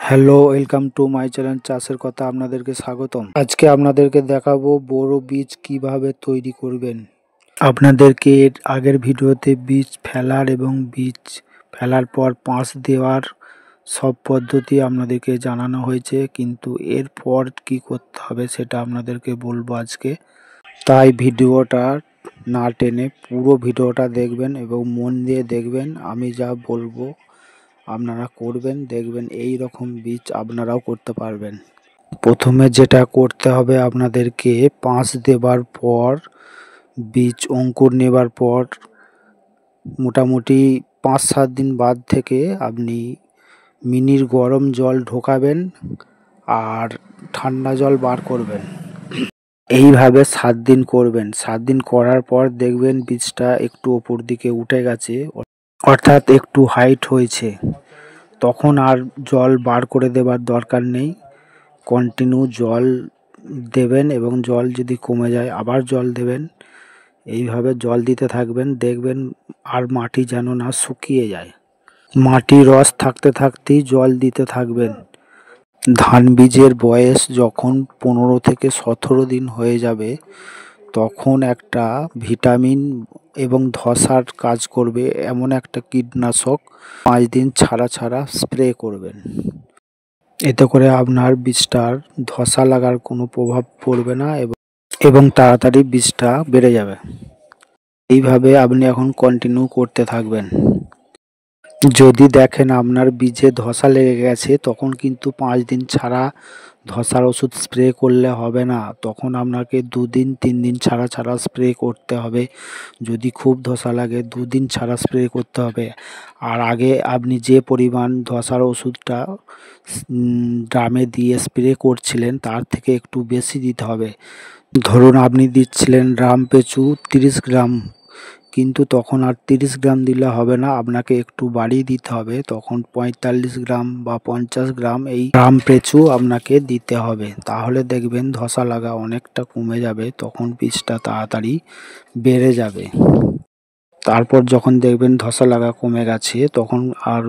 Hello, welcome to my channel চাষের কথা। আপনাদেরকে স্বাগতম। আজকে আপনাদেরকে দেখাবো বোরো বীজ কিভাবে তৈরি করবেন। আপনাদেরকে এর আগের ভিডিওতে বীজ ফেলার এবং বীজ ফেলার পর পাঁশ দেওয়ার সব পদ্ধতি আপনাদেরকে জানানো হয়েছে, কিন্তু এরপর কি করতে হবে সেটা আপনাদেরকে বলবো আজকে। তাই ভিডিওটা না টেনে পুরো ভিডিওটা দেখবেন এবং মন দিয়ে দেখবেন। আমি যা বলবো আপনারা করবেন, দেখবেন এই রকম বীজ আপনারাও করতে পারবেন। প্রথমে যেটা করতে হবে আপনাদেরকে, পাঁশ দেবার পর বীজ অঙ্কুর নেবার পর মোটামুটি 5-7 দিন বাদ থেকে আপনি মিনির গরম জল ঢোকাবেন আর ঠান্ডা জল বার করবেন। এইভাবে 7 দিন করবেন। 7 দিন করার পর দেখবেন বীজটা একটু ওপর দিকে উঠে গেছে, অর্থাৎ একটু হাইট হয়েছে। তখন আর জল বার করে দেবার দরকার নেই। কন্টিনিউ জল দেবেন এবং জল যদি কমে যায় আবার জল দেবেন। এইভাবে জল দিতে থাকবেন, দেখবেন আর মাটি যেন না শুকিয়ে যায়। মাটি রস থাকতে থাকতেই জল দিতে থাকবেন। ধান বীজের বয়স যখন 15 থেকে 17 দিন হয়ে যাবে তখন একটা ভিটামিন এবং ধসার কাজ করবে এমন একটা কীটনাশক 5 দিন ছাড়া ছাড়া স্প্রে করবেন। এতে করে আপনার বীজটার ধসা লাগার কোনো প্রভাব পড়বে না এবং তাড়াতাড়ি বীজটা বেড়ে যাবে। এইভাবে আপনি এখন কন্টিনিউ করতে থাকবেন। যদি দেখেন আপনার বীজে ধসা লেগে গেছে তখন কিন্তু 5 দিন ছাড়া ধসার ওষুধ স্প্রে করলে হবে না। তখন আপনাকে 2 দিন 3 দিন ছাড়া ছাড়া স্প্রে করতে হবে। যদি খুব ধসা লাগে 2 দিন ছাড়া স্প্রে করতে হবে। আর আগে আপনি যে পরিমাণ ধসার ওষুধটা ড্রামে দিয়ে স্প্রে করছিলেন তার থেকে একটু বেশি দিতে হবে। ধরুন আপনি দিচ্ছিলেন ড্রাম পিছু 30 গ্রাম, কিন্তু তখন আর 30 গ্রাম দিলে হবে না, আপনাকে একটু বাড়িয়ে দিতে হবে। তখন 45 গ্রাম বা 50 গ্রাম এই ড্রাম পিছু আপনাকে দিতে হবে। তাহলে দেখবেন ধসা লাগা অনেকটা কমে যাবে, তখন বীজটা তাড়াতাড়ি বেড়ে যাবে। তারপর যখন দেখবেন ধসা লাগা কমে গেছে তখন আর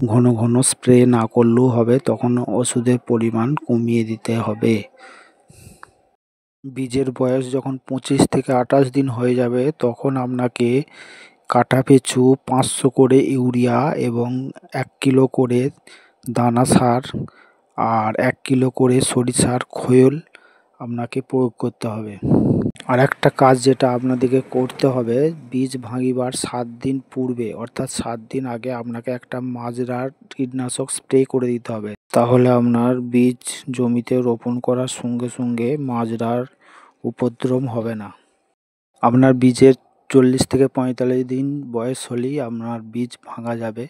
ঘন ঘন স্প্রে না করলেও হবে, তখন ওষুধের পরিমাণ কমিয়ে দিতে হবে। বীজের বয়স যখন 25 থেকে 28 দিন হয়ে যাবে তখন আপনাকে কাঠা পিছু 500 করে ইউরিয়া এবং 1 কিলো করে দানা সার আর 1 কিলো করে সরিষার খৈল আপনাকে প্রয়োগ করতে হবে। আর একটা কাজ যেটা আপনাদেরকে করতে হবে, বীজ ভাঙিবার 7 দিন পূর্বে অর্থাৎ 7 দিন আগে আপনাকে একটা মাজরার কীটনাশক স্প্রে করে দিতে হবে। তাহলে আপনার বীজ জমিতে রোপণ করার সঙ্গে সঙ্গে মাজরার উপদ্রব হবে না। আপনার বীজের 40 থেকে 45 দিন বয়স হলেই আপনার বীজ ভাঙা যাবে।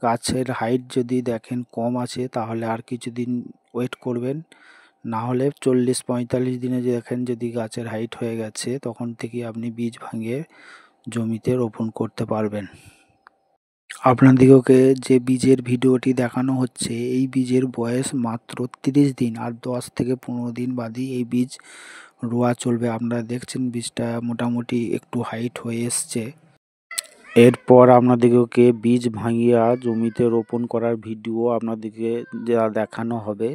গাছের হাইট যদি দেখেন কম আছে তাহলে আর কিছুদিন ওয়েট করবেন, না হলে 40-45 দিনে দেখেন যদি গাছের হাইট হয়ে গেছে তখন থেকে আপনি বীজ ভাঙিয়ে জমিতে রোপণ করতে পারবেন। আপনাদিগকে যে বীজের ভিডিওটি দেখানো হচ্ছে এই বীজের বয়স মাত্র 30 দিন, আর 10 থেকে 15 দিন বাদই এই বীজ রোয়া চলবে। আপনারা দেখছেন বীজটা মোটামুটি একটু হাইট হয়ে এসছে। এরপর আপনাদিগকে বীজ ভাঙিয়া জমিতে রোপণ করার ভিডিও আপনাদেরকে যা দেখানো হবে।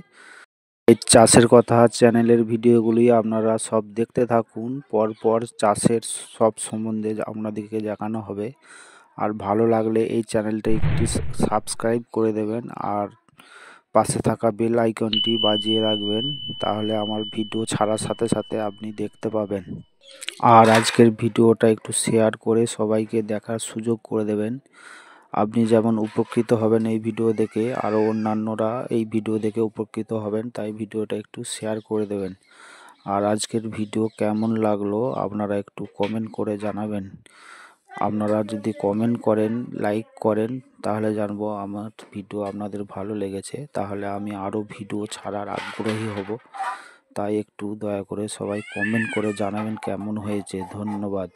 এই চাষের কথা চ্যানেলের ভিডিওগুলি আপনারা সব দেখতে থাকুন, পরপর চাষের সব সম্বন্ধে আপনাদেরকে দেখানো হবে। আর ভালো লাগলে এই চ্যানেলটা একটি সাবস্ক্রাইব করে দেবেন আর পাশে থাকা বেল আইকনটি বাজিয়ে রাখবেন, তাহলে আমার ভিডিও ছাড়ার সাথে সাথে আপনি দেখতে পাবেন। আর আজকের ভিডিওটা একটু শেয়ার করে সবাইকে দেখার সুযোগ করে দেবেন। আপনি যেমন উপকৃত হবেন এই ভিডিও দেখে, আরও অন্যান্যরা এই ভিডিও দেখে উপকৃত হবেন, তাই ভিডিওটা একটু শেয়ার করে দেবেন। আর আজকের ভিডিও কেমন লাগলো আপনারা একটু কমেন্ট করে জানাবেন। আপনারা যদি কমেন্ট করেন, লাইক করেন, তাহলে জানবো আমার ভিডিও আপনাদের ভালো লেগেছে, তাহলে আমি আরও ভিডিও ছাড়ার আগ্রহী হব। তাই একটু দয়া করে সবাই কমেন্ট করে জানাবেন কেমন হয়েছে। ধন্যবাদ।